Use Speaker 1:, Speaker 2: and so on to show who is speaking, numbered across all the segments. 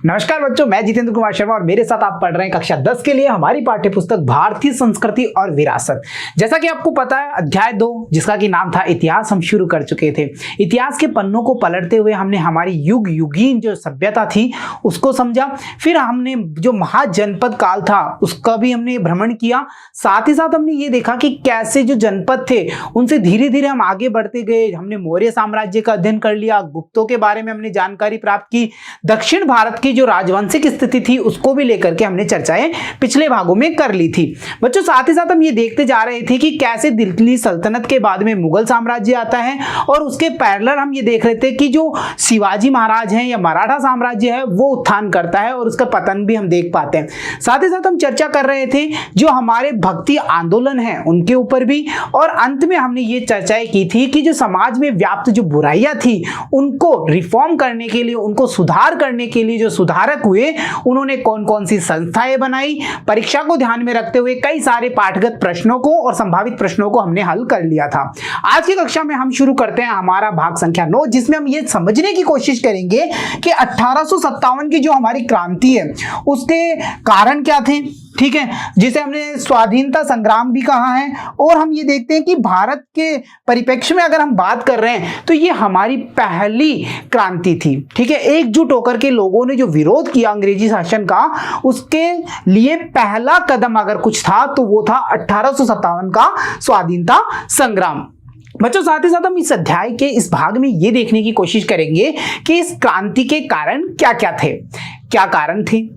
Speaker 1: नमस्कार बच्चों, मैं जितेंद्र कुमार शर्मा और मेरे साथ आप पढ़ रहे हैं कक्षा 10 के लिए हमारी पाठ्य पुस्तक भारतीय संस्कृति और विरासत। जैसा कि आपको पता है, अध्याय 2 जिसका कि नाम था इतिहास, हम शुरू कर चुके थे। इतिहास के पन्नों को पलटते हुए हमने हमारी युग युगीन जो सभ्यता थी उसको समझा। फिर हमने जो महाजनपद काल था उसका भी हमने भ्रमण किया। साथ ही साथ हमने ये देखा कि कैसे जो जनपद थे उनसे धीरे धीरे हम आगे बढ़ते गए। हमने मौर्य साम्राज्य का अध्ययन कर लिया, गुप्तों के बारे में हमने जानकारी प्राप्त की, दक्षिण भारत की जो राजवंशिक स्थिति थी उसको भी लेकर के हमने चर्चाएं पिछले भागों में कर ली थी। बच्चों, साथ ही साथ हम ये देखते जा रहे थे कि कैसे दिल्ली सल्तनत के बाद में मुगल साम्राज्य आता है और उसके पैरेलल हम ये देख रहे थे कि जो शिवाजी महाराज हैं या मराठा साम्राज्य है वो उत्थान करता है और उसका पतन भी हम देख पाते हैं। साथ ही साथ हम चर्चा कर रहे थे जो हमारे भक्ति आंदोलन है उनके ऊपर भी, और अंत में हमने ये चर्चाएं की थी कि जो समाज में व्याप्त जो बुराइयां थी उनको रिफॉर्म करने के लिए, उनको सुधार करने के लिए जो सुधारक हुए उन्होंने कौन कौन सी संस्थाएं बनाई। परीक्षा को ध्यान में रखते हुए कई सारे पाठगत प्रश्नों को और संभावित प्रश्नों को हमने हल कर लिया था। आज की कक्षा में हम शुरू करते हैं हमारा भाग संख्या 9, जिसमें हम ये समझने की कोशिश करेंगे कि 1857 की जो हमारी क्रांति है उसके कारण क्या थे, ठीक है, जिसे हमने स्वाधीनता संग्राम भी कहा है। और हम ये देखते हैं कि भारत के परिप्रेक्ष्य में अगर हम बात कर रहे हैं तो ये हमारी पहली क्रांति थी, ठीक है। एकजुट होकर के लोगों ने जो विरोध किया अंग्रेजी शासन का, उसके लिए पहला कदम अगर कुछ था तो वो था 1857 का स्वाधीनता संग्राम। बच्चों, साथ ही साथ हम इस अध्याय के इस भाग में ये देखने की कोशिश करेंगे कि इस क्रांति के कारण क्या क्या थे, क्या कारण थे,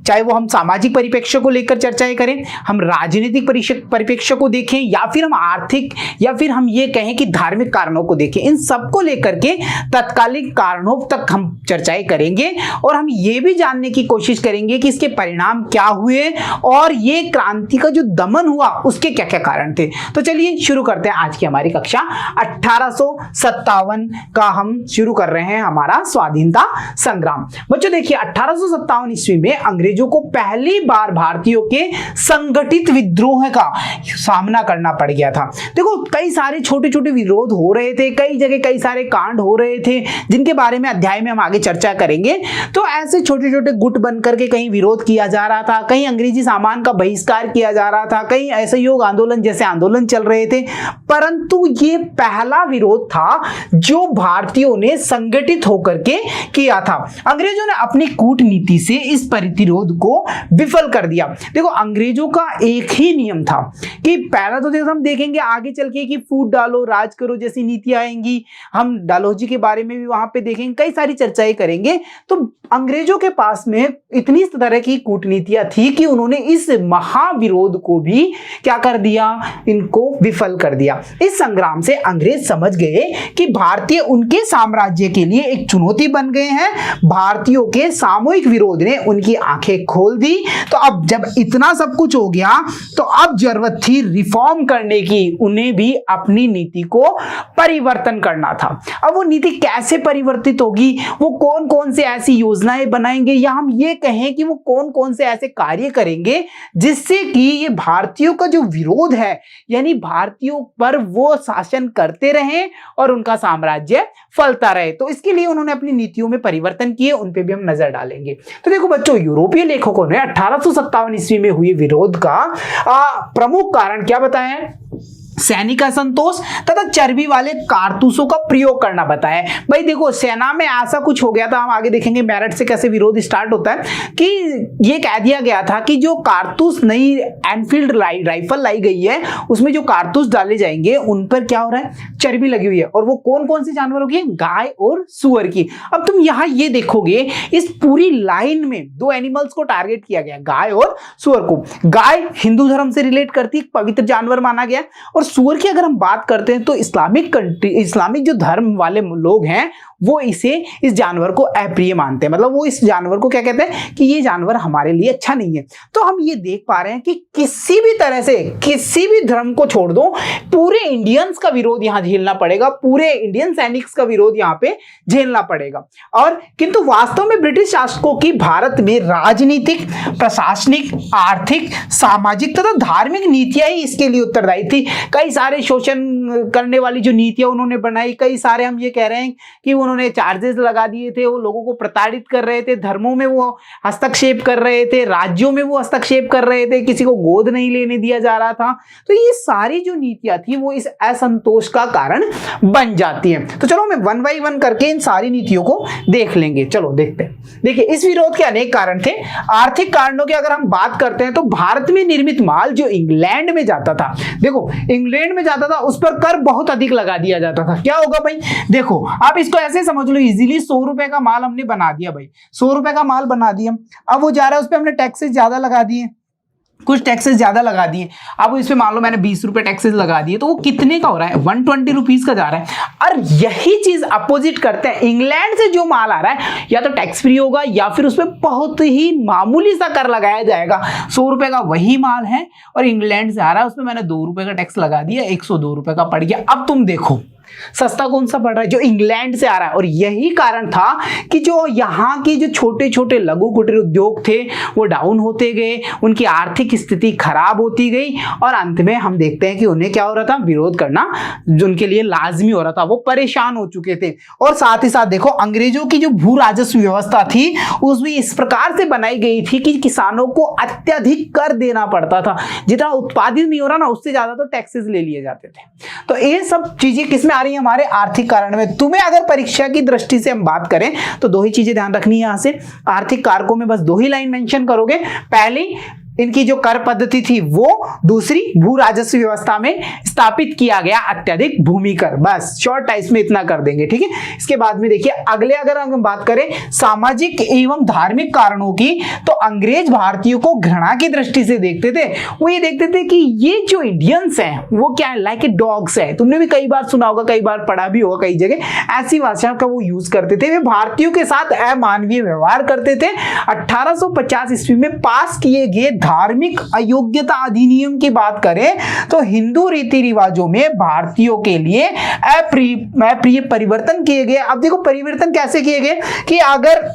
Speaker 1: चाहे वो हम सामाजिक परिप्रेक्ष्य को लेकर चर्चाएं करें, हम राजनीतिक परिप्रेक्ष्य को देखें, या फिर हम आर्थिक, या फिर हम ये कहें कि धार्मिक कारणों को देखें। इन सबको लेकर के तत्कालिक कारणों तक हम चर्चाएं करेंगे और हम ये भी जानने की कोशिश करेंगे कि इसके परिणाम क्या हुए और ये क्रांति का जो दमन हुआ उसके क्या क्या कारण थे। तो चलिए शुरू करते हैं आज की हमारी कक्षा। 1857 का हम शुरू कर रहे हैं हमारा स्वाधीनता संग्राम। बच्चों देखिए, 1857 ईस्वी में अंग्रेजों को पहली बार भारतीयों के संगठित विद्रोह का सामना करना पड़ गया था। देखो, कई सारे छोटे छोटे विरोध हो रहे थे, कई जगह कई सारे कांड हो रहे थे जिनके बारे में अध्याय में हम आगे चर्चा करेंगे। तो ऐसे छोटे छोटे गुट बनकर के कहीं विरोध किया जा रहा था, कहीं अंग्रेजी सामान का बहिष्कार किया जा रहा था, कहीं असहयोग आंदोलन जैसे आंदोलन चल रहे थे। परंतु ये पहला विरोध था जो भारतीयों ने संगठित होकर के किया था। अंग्रेजों ने अपनी कूटनीति से इस प्रतिरोध को विफल कर दिया। देखो, अंग्रेजों का एक ही नियम था कि पहला तो हम देखेंगे आगे चल के कि फूट डालो राज करो जैसी नीतियां आएंगी, हम डालहौजी के बारे में भी वहां पे देखेंगे, कई सारी चर्चाएं करेंगे। तो अंग्रेजों के पास में इतनी तरह की कूटनीतियां थी कि उन्होंने इस महाविरोध को भी क्या कर दिया, इनको विफल कर दिया। इस संग्राम से अंग्रेज समझ गए कि भारतीय उनके साम्राज्य के लिए एक चुनौती बन गए हैं। भारतीयों के सामूहिक विरोध ने उनकी आंखें खोल दी। तो अब जब इतना सब कुछ हो गया तो अब जरूरत थी रिफॉर्म करने की, उन्हें भी अपनी नीति को परिवर्तन करना था। अब वो नीति कैसे परिवर्तित होगी, वो कौन कौन से ऐसी योजनाएं बनाएंगे, या हम ये कहें कि वो कौन कौन से ऐसे कार्य करेंगे जिससे कि ये भारतीयों का जो विरोध है, यानी भारतीयों पर वो शासन करते रहें और उनका साम्राज्य फलता रहे। तो इसके लिए उन्होंने अपनी नीतियों में परिवर्तन किए, उन पे भी हम नजर डालेंगे। तो देखो बच्चों, यूरोपीय लेखकों ने 1857 ईस्वी में हुए विरोध का प्रमुख कारण क्या बताया है? सैनिक असंतोष तथा चर्बी वाले कारतूसों का प्रयोग करना बताया। भाई देखो, सेना में ऐसा कुछ हो गया था, हम आगे देखेंगे मेरठ से कैसे विरोध स्टार्ट होता है, कि ये कह दिया गया था कि जो कारतूस नई एनफील्ड राइफल लाई गई है उसमें जो कारतूस डाले जाएंगे उन पर क्या हो रहा है, चर्बी लगी हुई है, और वो कौन कौन से जानवरों की, गाय और सुअर की। अब तुम यहां ये देखोगे, इस पूरी लाइन में दो एनिमल्स को टारगेट किया गया, गाय और सुअर को। गाय हिंदू धर्म से रिलेट करती है, पवित्र जानवर माना गया, और सुअर की अगर हम बात करते हैं तो इस्लामिक जो धर्म वाले लोग हैं वो इस जानवर को अप्रिय मानते हैं, मतलब वो इस जानवर को क्या कहते हैं कि ये जानवर हमारे लिए अच्छा नहीं है। तो हम ये देख पा रहे हैं कि किसी भी तरह से किसी भी धर्म को छोड़ दो, पूरे इंडियंस का विरोध यहां झेलना पड़ेगा, पूरे इंडियन सैनिक्स का विरोध यहां पे झेलना पड़ेगा। और किंतु वास्तव में ब्रिटिश शासकों की भारत में राजनीतिक, प्रशासनिक, आर्थिक, सामाजिक तथा धार्मिक नीतियां ही इसके लिए उत्तरदायी थी। कई सारे शोषण करने वाली जो नीतियां उन्होंने बनाई, कई सारे हम ये कह रहे हैं कि उन्होंने चार्जेस लगा दिए थे, वो लोगों को प्रताड़ित कर रहे थे, धर्मों में वो हस्तक्षेप कर रहे थे, राज्यों में वो हस्तक्षेप कर रहे थे, किसी को गोद नहीं लेने दिया जा रहा था। तो ये सारी जो नीतियां थी वो इस असंतोष का कारण बन जाती है। तो चलो मैं वन बाई वन करके इन सारी नीतियों को देख लेंगे। चलो देखते हैं। देखिए, इस विरोध के अनेक कारण थे। आर्थिक कारणों की अगर हम बात करते हैं तो भारत में निर्मित माल जो इंग्लैंड में जाता था, देखो इंग्लैंड में जाता था, उस पर कर बहुत अधिक लगा दिया जाता था। क्या होगा भाई, देखो आप इसको ऐसे समझ लो इजीली, 100 रुपए का माल हमने बना दिया भाई, 100 रुपए का माल बना दिया, अब वो जा रहा है, उस पर हमने टैक्सेस ज्यादा लगा दिए, कुछ टैक्सेस ज्यादा लगा दिए। अब इस पे मान लो मैंने 20 रुपए टैक्सेस लगा दिए, तो वो कितने का हो रहा है, 120 रुपीज का जा रहा है। और यही चीज अपोजिट करते हैं, इंग्लैंड से जो माल आ रहा है या तो टैक्स फ्री होगा या फिर उसपे बहुत ही मामूली सा कर लगाया जाएगा। 100 रुपए का वही माल है और इंग्लैंड से आ रहा है, उसमें मैंने 2 रुपए का टैक्स लगा दिया, 102 रुपए का पड़ गया। अब तुम देखो सस्ता कौन सा पड़ रहा है, जो इंग्लैंड से आ रहा है। और यही कारण था कि जो यहाँ की जो छोटे छोटे लघु कुटीर उद्योग थे वो डाउन होते गए, उनकी आर्थिक स्थिति खराब होती गई और अंत में हम देखते हैं कि उन्हें क्या हो रहा था, विरोध करना जो उनके लिए लाजमी हो रहा था, वो परेशान हो चुके थे। और साथ ही साथ देखो अंग्रेजों की जो भू राजस्व व्यवस्था थी उसमें इस प्रकार से बनाई गई थी कि किसानों को अत्यधिक कर देना पड़ता था, जितना उत्पादित नहीं हो रहा ना उससे ज्यादा तो टैक्सेस ले लिए जाते थे। तो ये सब चीजें किसमें आ रही है, हमारे आर्थिक कारण में। तुम्हें अगर परीक्षा की दृष्टि से हम बात करें तो दो ही चीजें ध्यान रखनी है, यहां से आर्थिक कारकों में बस 2 ही लाइन मेंशन करोगे। पहली इनकी जो कर पद्धति थी वो, दूसरी भू राजस्व व्यवस्था में स्थापित किया गया अत्यधिक भूमि कर, बस शॉर्ट टाइम में इतना कर देंगे, ठीक है। इसके बाद में देखिए अगले अगर हम बात करें सामाजिक एवं धार्मिक कारणों की, तो अंग्रेज भारतीयों को घृणा की दृष्टि से देखते थे। वो ये देखते थे कि ये जो इंडियंस हैं वो क्या है, लाइक ए डॉग्स है। तुमने भी कई बार सुना होगा, कई बार पढ़ा भी होगा, कई जगह ऐसी भाषा का वो यूज करते थे। वे भारतीयों के साथ अमानवीय व्यवहार करते थे। 1850 ईस्वी में पास किए गए धार्मिक अयोग्यता अधिनियम की बात करें तो हिंदू रीति रिवाजों में भारतीयों के लिए अप्रिय परिवर्तन किए गए। अब देखो परिवर्तन कैसे किए गए कि अगर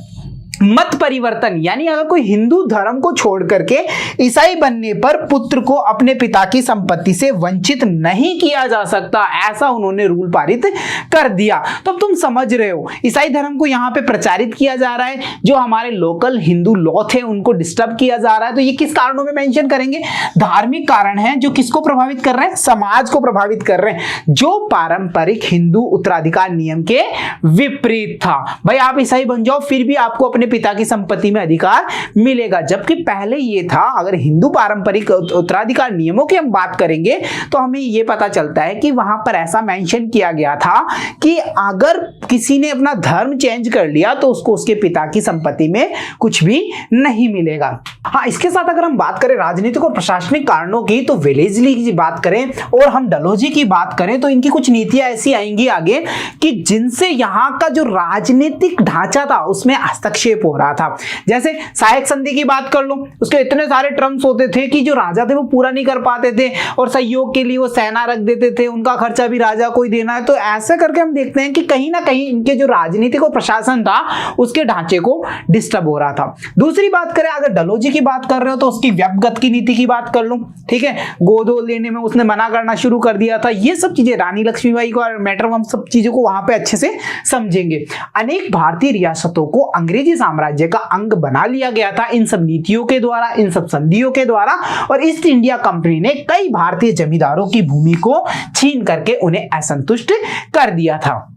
Speaker 1: मत परिवर्तन, यानी अगर कोई हिंदू धर्म को छोड़ करके ईसाई बनने पर पुत्र को अपने पिता की संपत्ति से वंचित नहीं किया जा सकता, ऐसा उन्होंने रूल पारित कर दिया। तो अब तुम समझ रहे हो ईसाई धर्म को यहाँ पे प्रचारित किया जा रहा है, जो हमारे लोकल हिंदू लॉ थे उनको डिस्टर्ब किया जा रहा है। तो ये किस कारणों में मेंशन करेंगे, धार्मिक कारण है जो किसको प्रभावित कर रहे हैं, समाज को प्रभावित कर रहे हैं, जो पारंपरिक हिंदू उत्तराधिकार नियम के विपरीत था। भाई आप ईसाई बन जाओ फिर भी आपको अपने पिता की संपत्ति में अधिकार मिलेगा, जबकि पहले ये था। अगर हिंदू पारंपरिक उत्तराधिकार नियमों की हम बात करेंगे तो हमें ये पता चलता है कि वहां पर ऐसा मेंशन किया गया था कि अगर किसी ने अपना धर्म चेंज कर लिया तो उसको उसके पिता की संपत्ति में कुछ भी नहीं मिलेगा। हाँ, इसके साथ अगर हम बात करें राजनीतिक और प्रशासनिक कारणों की, तो वेलेस्ली की बात करें और हम डलहौजी की बात करें तो इनकी कुछ नीतियां ऐसी आएंगी आगे कि जिनसे यहाँ का जो राजनीतिक ढांचा था उसमें हस्तक्षेप हो रहा था। जैसे सहायक संधि की बात कर लो, उसके इतने सारे टर्म्स होते थे कि जो राजा थे वो पूरा नहीं कर पाते थे और सहयोग के लिए वो सेना रख देते थे, उनका खर्चा भी राजा को ही देना है। तो ऐसा करके हम देखते हैं कि कहीं ना कहीं इनके जो राजनीतिक और प्रशासन था उसके ढांचे को डिस्टर्ब हो रहा था। दूसरी बात करें, अगर डलहौजी की बात कर रहे हो तो उसकी व्यक्तिगत की नीति की बात कर लो, ठीक है। गोद लेने में उसने मना करना शुरू कर दिया था। ये सब चीजें रानी लक्ष्मीबाई को मैटर, हम सब चीजों को वहां पे अच्छे से समझेंगे। अनेक भारतीय रियासतों को अंग्रेजी साम्राज्य का अंग बना लिया गया था इन सब नीतियों के द्वारा, इन सब संधियों के द्वारा। और ईस्ट इंडिया कंपनी ने कई भारतीय जमींदारों की भूमि को छीन करके उन्हें असंतुष्ट कर दिया था।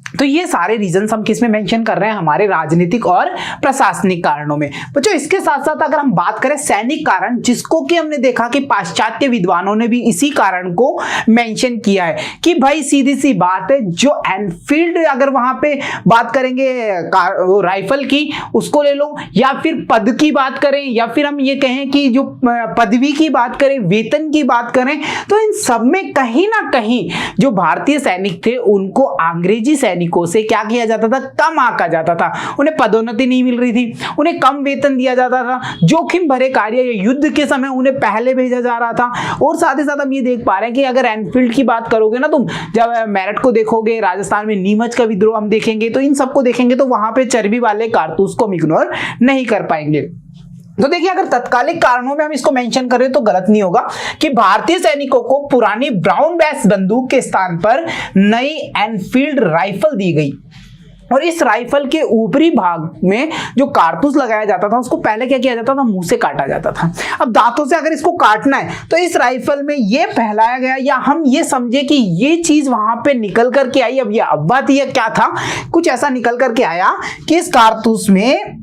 Speaker 1: तो ये सारे रीजंस हम किस में मेंशन कर रहे हैं, हमारे राजनीतिक और प्रशासनिक कारणों में। बच्चों इसके साथ साथ अगर हम बात करें सैनिक कारण, जिसको कि हमने देखा कि पाश्चात्य विद्वानों ने भी इसी कारण को मेंशन किया है कि भाई सीधी सी बात है, जो एनफील्ड अगर वहां पे बात करेंगे वो राइफल की, उसको ले लो, या फिर पद की बात करें, या फिर हम ये कहें कि जो पदवी की बात करें, वेतन की बात करें, तो इन सब में कहीं ना कहीं जो भारतीय सैनिक थे उनको अंग्रेजी सैनिकों से क्या किया जाता था, कम आंका जाता था। उन्हें पदोन्नति नहीं मिल रही थी, उन्हें कम वेतन दिया जाता था, जोखिम भरे कार्य या युद्ध के समय उन्हें पहले भेजा जा रहा था। और साथ ही साथ हम ये देख पा रहे हैं कि अगर एनफील्ड की बात करोगे ना तुम, जब मेरठ को देखोगे, राजस्थान में नीमच का विद्रोह हम देखेंगे, तो इन सबको देखेंगे तो वहां पे चर्बी वाले कारतूस को हम इग्नोर नहीं कर पाएंगे। तो देखिए अगर तत्कालिक कारणों में हम इसको मेंशन करें तो गलत नहीं होगा कि भारतीय सैनिकों को पुरानी ब्राउन बैस बंदूक के स्थान पर नई एनफील्ड राइफल दी गई और इस राइफल के ऊपरी भाग में जो कारतूस लगाया जाता था उसको पहले क्या किया जाता था, मुंह से काटा जाता था। अब दांतों से अगर इसको काटना है तो इस राइफल में ये फैलाया गया या हम ये समझे कि ये चीज वहां पे निकल करके आई। अब ये अब्बा थी या क्या था, कुछ ऐसा निकल करके आया कि इस कारतूस में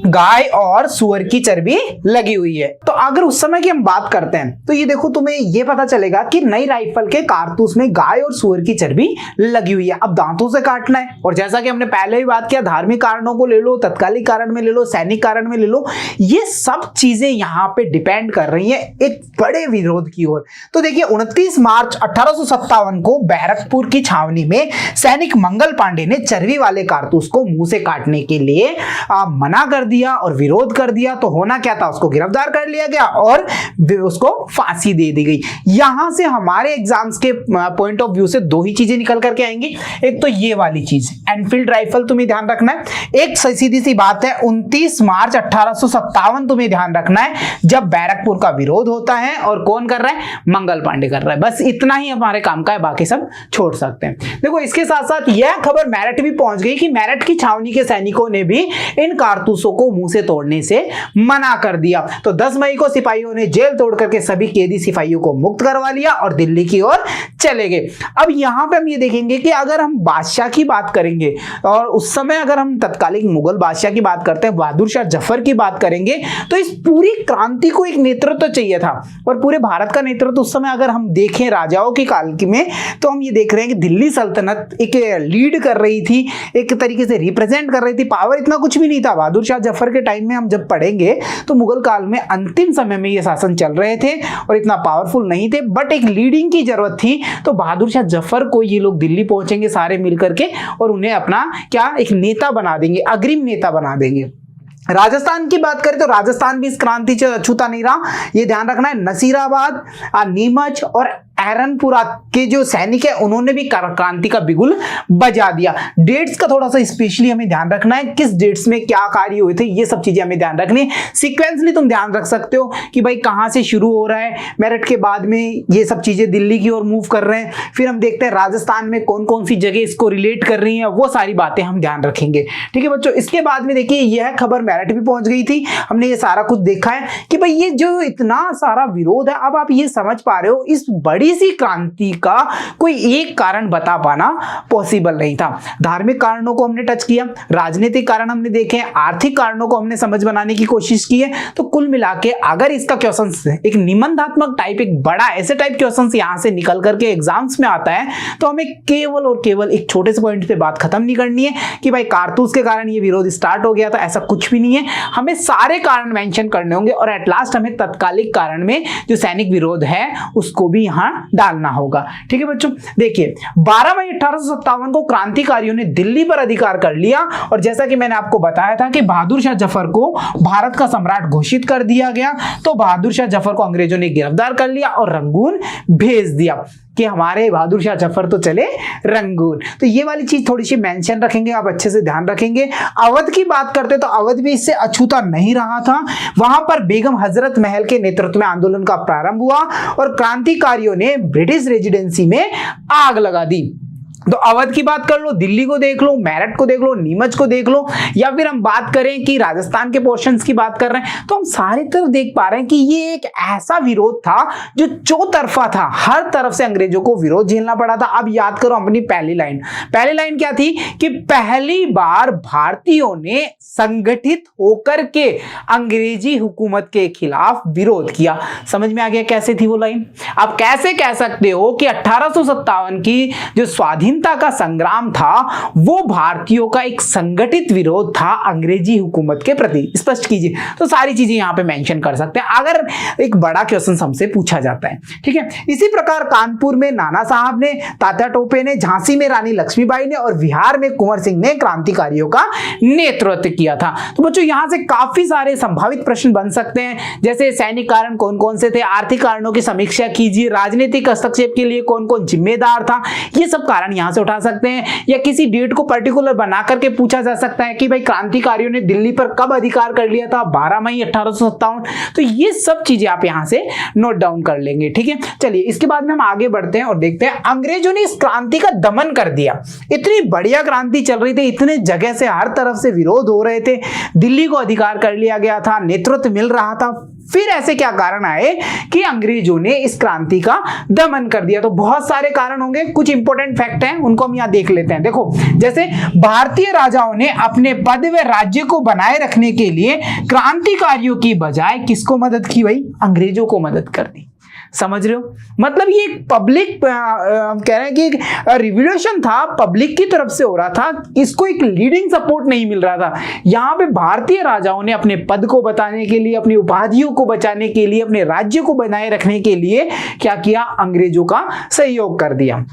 Speaker 1: गाय और सुअर की चर्बी लगी हुई है। तो अगर उस समय की हम बात करते हैं तो ये देखो तुम्हें ये पता चलेगा कि नई राइफल के कारतूस में गाय और सुअर की चर्बी लगी हुई है। अब दांतों से काटना है और जैसा कि हमने पहले भी बात किया, धार्मिक कारणों को ले लो, तत्कालिक कारण में ले लो, सैनिक कारण में ले लो, ये सब चीजें यहाँ पे डिपेंड कर रही है एक बड़े विरोध की ओर। तो देखिए 29 मार्च 1857 को बैरकपुर की छावनी में सैनिक मंगल पांडे ने चर्बी वाले कारतूस को मुंह से काटने के लिए मना कर दिया और विरोध कर दिया। तो होना क्या था, उसको गिरफ्तार कर लिया गया और उसको फांसी दे दी गई। यहां से हमारे एग्जाम्स के पॉइंट ऑफ व्यू से दो ही चीजें निकल करके आएंगी। एक तो ये वाली चीज एनफील्ड राइफल तुम्हें ध्यान रखना है, एक सीधी सी बात है 29 मार्च 1857 तुम्हें ध्यान रखना है जब बैरकपुर का विरोध होता है और कौन कर रहा है, मंगल पांडे कर रहा है। बस इतना ही हमारे काम का है, बाकी सब छोड़ सकते हैं। देखो इसके साथ साथ यह खबर मेरठ भी पहुंच गई कि मेरठ की छावनी के सैनिकों ने भी इन कारतूसों को मुंह से तोड़ने से मना कर दिया। तो 10 मई को सिपाहियों ने जेल तोड़ करके सभी कैदी सिपाहियों को मुक्त करवा लिया और दिल्ली की ओर चले गए। अब यहां पे हम ये देखेंगे कि अगर हम बादशाह की बात करेंगे और उस समय अगर हम तत्कालिक मुगल बादशाह की बात करते हैं, बहादुर शाह जफर की बात करेंगे, तो इस पूरी क्रांति को एक नेतृत्व चाहिए था और पूरे भारत का नेतृत्व उस समय अगर हम देखें राजाओं के काल में तो हम ये देख रहे हैं कि दिल्ली सल्तनत एक लीड कर रही थी, एक तरीके से रिप्रेजेंट कर रही थी। पावर इतना कुछ भी नहीं था। बहादुर शाह जफर के टाइम में हम जब पढ़ेंगे तो मुगल काल में अंतिम समय में ये शासन चल रहे थे और इतना पावरफुल नहीं थे, बट एक लीडिंग की जरूरत थी। तो बहादुर शाह जफर को ये लोग दिल्ली पहुंचेंगे सारे मिलकर के और उन्हें अपना क्या एक नेता बना देंगे, अग्रिम नेता बना देंगे। राजस्थान की बात करें तो राजस्थान भी इस क्रांति से अछूता नहीं रहा, ये ध्यान रखना है। नसीराबाद, नीमच और एरनपुरा के जो सैनिक है उन्होंने भी क्रांति का बिगुल बजा दिया। डेट्स का थोड़ा सा स्पेशली हमें ध्यान रखना है, किस डेट्स में क्या कार्य हुए थे, ये सब चीजें हमें ध्यान रखनी है। सीक्वेंसली तुम ध्यान रख सकते हो कि भाई कहां से शुरू हो रहा है, मेरठ के बाद में ये सब चीजें दिल्ली की ओर मूव कर रहे हैं, फिर हम देखते हैं राजस्थान में कौन कौन सी जगह इसको रिलेट कर रही है, वो सारी बातें हम ध्यान रखेंगे। ठीक है बच्चों, इसके बाद में देखिए यह खबर मेरठ भी पहुंच गई थी, हमने ये सारा कुछ देखा है कि भाई ये जो इतना सारा विरोध है, अब आप ये समझ पा रहे हो इस बड़ी सी क्रांति का कोई एक कारण बता पाना पॉसिबल नहीं था। धार्मिक कारणों को हमने टच किया, राजनीतिक कारण हमने देखे, आर्थिक कारणों को हमने समझ बनाने की कोशिश की है। तो कुल मिला के अगर इसका क्वेश्चन एक निबंधात्मक टाइप, एक बड़ा ऐसे टाइप क्वेश्चन यहां से निकल करके एग्जाम्स में आता है तो हमें केवल और केवल एक छोटे से पॉइंट पे बात खत्म नहीं करनी है कि भाई कारतूस के कारण ये विरोध स्टार्ट हो गया था, ऐसा कुछ भी नहीं है। हमें सारे कारण मेंशन करने होंगे और एट लास्ट हमें तत्कालिक कारण में जो सैनिक विरोध है उसको भी यहां डालना होगा। ठीक है बच्चों, देखिए 12 मई 1857 को क्रांतिकारियों ने दिल्ली पर अधिकार कर लिया और जैसा कि मैंने आपको बताया था कि बहादुर शाह जफर को भारत का सम्राट घोषित कर दिया गया, तो बहादुर शाह जफर को अंग्रेजों ने गिरफ्तार कर लिया और रंगून भेज दिया कि हमारे बहादुर शाह जफर तो चले रंगून। तो ये वाली चीज थोड़ी सी मेंशन रखेंगे, आप अच्छे से ध्यान रखेंगे। अवध की बात करते तो अवध भी इससे अछूता नहीं रहा था। वहां पर बेगम हजरत महल के नेतृत्व में आंदोलन का प्रारंभ हुआ और क्रांतिकारियों ने ब्रिटिश रेजिडेंसी में आग लगा दी। तो अवध की बात कर लो, दिल्ली को देख लो, मेरठ को देख लो, नीमच को देख लो, या फिर हम बात करें कि राजस्थान के पोर्शंस की बात कर रहे हैं तो हम सारी तरफ देख पा रहे हैं कि ये एक ऐसा विरोध था जो चौतरफा था, हर तरफ से अंग्रेजों को विरोध झेलना पड़ा था। अब याद करो अपनी पहली लाइन क्या थी कि पहली बार भारतीयों ने संगठित होकर के अंग्रेजी हुकूमत के खिलाफ विरोध किया। समझ में आ गया कैसे थी वो लाइन? आप कैसे कह सकते हो कि 1857 की जो स्वाधीनता का संग्राम था वो भारतीयों का एक संगठित विरोध था अंग्रेजी हुकूमत के प्रति? स्पष्ट कीजिए। तो सारी चीजें यहां पे मेंशन कर सकते हैं अगर एक बड़ा क्वेश्चन हमसे पूछा जाता है। ठीक है, इसी प्रकार कानपुर में नाना साहब ने, तात्या टोपे ने, झांसी में रानी लक्ष्मीबाई ने और बिहार में कुंवर सिंह ने क्रांतिकारियों का नेतृत्व किया था। तो बच्चों यहां से काफी सारे संभावित प्रश्न बन सकते हैं, जैसे सैनिक कारण कौन कौन से थे, आर्थिक कारणों की समीक्षा कीजिए, राजनीतिक हस्तक्षेप के लिए कौन कौन जिम्मेदार था, ये सब कारण यहां से उठा सकते हैं, या किसी डेट को पर्टिकुलर बना करके पूछा जा सकता है कि भाई क्रांतिकारियों ने दिल्ली पर कब अधिकार कर लिया था, 12 मई 1857। तो ये सब चीजें आप यहां से नोट डाउन कर लेंगे, ठीक है। चलिए इसके बाद में हम आगे बढ़ते हैं और देखते हैं अंग्रेजों ने इस क्रांति का दमन कर दिया। इतनी बढ़िया क्रांति चल रही थी, इतने जगह से हर तरफ से विरोध हो रहे थे, दिल्ली को अधिकार कर लिया गया था, नेतृत्व मिल रहा था, फिर ऐसे क्या कारण आए कि अंग्रेजों ने इस क्रांति का दमन कर दिया। तो बहुत सारे कारण होंगे, कुछ इंपॉर्टेंट फैक्ट हैं उनको हम यहां देख लेते हैं। देखो, जैसे भारतीय राजाओं ने अपने पद व राज्य को बनाए रखने के लिए क्रांतिकारियों की बजाय किसको मदद की भाई? अंग्रेजों को मदद कर दी। समझ रहे हो? मतलब ये पब्लिक हम कह रहे हैं कि रिवॉल्यूशन था, पब्लिक की तरफ से हो रहा था, इसको एक लीडिंग सपोर्ट नहीं मिल रहा था। यहां पे भारतीय राजाओं ने अपने पद को बताने के लिए, अपनी उपाधियों को बचाने के लिए, अपने राज्य को बनाए रखने के लिए क्या किया? अंग्रेजों का सहयोग कर दिया।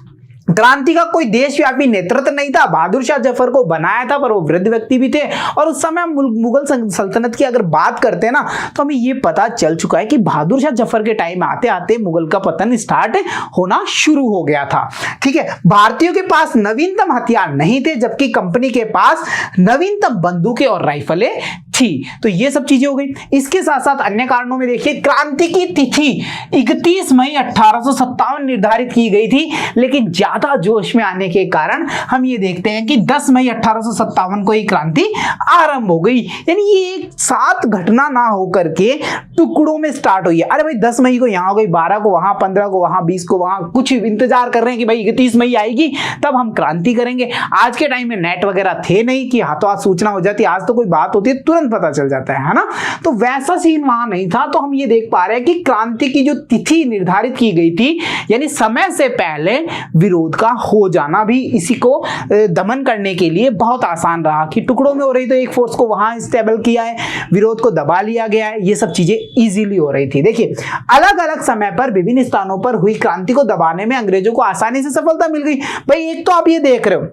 Speaker 1: क्रांति का कोई देशव्यापी नेतृत्व नहीं था, बहादुर शाह जफर को बनाया था, पर वो वृद्ध व्यक्ति भी थे। और उस समय हम मुगल सल्तनत की अगर बात करते हैं ना, तो हमें ये पता चल चुका है कि बहादुर शाह जफर के टाइम आते आते मुगल का पतन स्टार्ट होना शुरू हो गया था, ठीक है। भारतीयों के पास नवीनतम हथियार नहीं थे, जबकि कंपनी के पास नवीनतम बंदूकें और राइफलें थी। तो ये सब चीजें हो गई। इसके साथ साथ अन्य कारणों में देखिए, क्रांति की तिथि 31 मई 1857 निर्धारित की गई थी, लेकिन ज्यादा जोश में आने के कारण हम ये देखते हैं कि 10 मई 1857 को ये क्रांति आरंभ हो गई। यानी ये एक साथ घटना ना होकर के टुकड़ों में स्टार्ट हुई है। अरे भाई 10 मई को यहां हो गई, 12 को वहां, 15 को वहां, 20 को वहां, कुछ इंतजार कर रहे हैं कि भाई 31 मई आएगी तब हम क्रांति करेंगे। आज के टाइम में नेट वगैरह थे नहीं कि हाथों हाथ सूचना हो जाती, आज तो कोई बात होती है तुरंत पता चल जाता है ना। तो वैसा सीन वहां नहीं था। तो हम ये देख पा रहे हैं कि क्रांति की जो तिथि निर्धारित की गई थी, यानी समय से पहले विरोध का हो जाना भी इसी को दमन करने के लिए बहुत आसान रहा कि टुकड़ों में हो रही तो एक फोर्स को वहां स्टेबल किया है, विरोध को दबा लिया गया है, ये सब चीजें इजीली हो रही थी। देखिए, अलग अलग समय पर विभिन्न स्थानों पर हुई क्रांति को दबाने में अंग्रेजों को आसानी से सफलता मिल गई। भाई एक तो आप ये देख रहे हो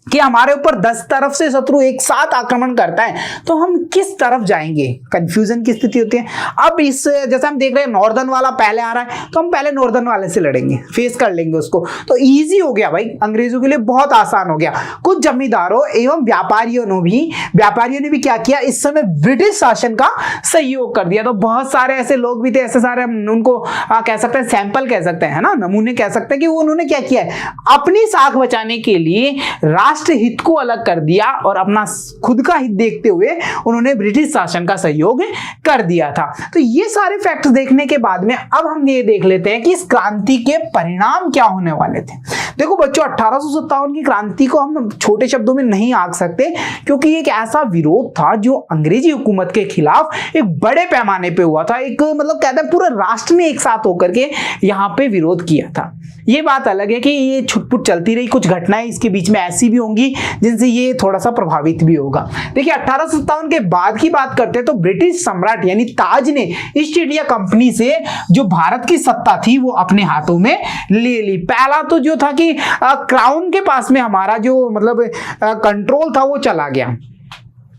Speaker 1: कि हमारे ऊपर 10 तरफ से शत्रु एक साथ आक्रमण करता है, तो हम किस तरफ जाएंगे? कंफ्यूजन की स्थिति होती है। अब इस जैसे हम देख रहे हैं नॉर्दर्न वाला पहले आ रहा है, तो हम पहले नॉर्दर्न वाले से लड़ेंगे, फेस कर लेंगे उसको। तो इजी हो गया भाई, अंग्रेजों के लिए बहुत आसान हो गया। कुछ जमींदारों एवं व्यापारियों ने भी क्या किया? इस समय ब्रिटिश शासन का सहयोग कर दिया। तो बहुत सारे ऐसे लोग भी थे, ऐसे सारे हम उनको कह सकते हैं, सैंपल कह सकते हैं ना, नमूने कह सकते हैं कि वो उन्होंने क्या किया है, अपनी साख बचाने के लिए राष्ट्र हित को अलग कर दिया और अपना खुद का हित देखते हुए उन्होंने ब्रिटिश शासन का सहयोग कर दिया था। तो ये सारे फैक्ट्स देखने के बाद में अब हम ये देख लेते हैं कि इस क्रांति के परिणाम क्या होने वाले थे। देखो बच्चों, 1857 की क्रांति को हम छोटे शब्दों में नहीं आंक सकते, क्योंकि एक ऐसा विरोध था जो अंग्रेजी हुकूमत के खिलाफ एक बड़े पैमाने पे हुआ था। एक मतलब कहते हैं पूरे राष्ट्र ने एक साथ होकर के यहाँ पे विरोध किया था। ये बात अलग है कि ये छुटपुट चलती रही, कुछ घटनाएं इसके बीच में ऐसी भी होंगी जिनसे ये थोड़ा सा प्रभावित भी होगा। देखिए 1857 के बाद की बात करते हैं तो ब्रिटिश सम्राट यानी ताज ने ईस्ट इंडिया कंपनी से जो भारत की सत्ता थी वो अपने हाथों में ले ली। पहला तो जो था कि क्राउन के पास में हमारा जो मतलब कंट्रोल था वो चला गया।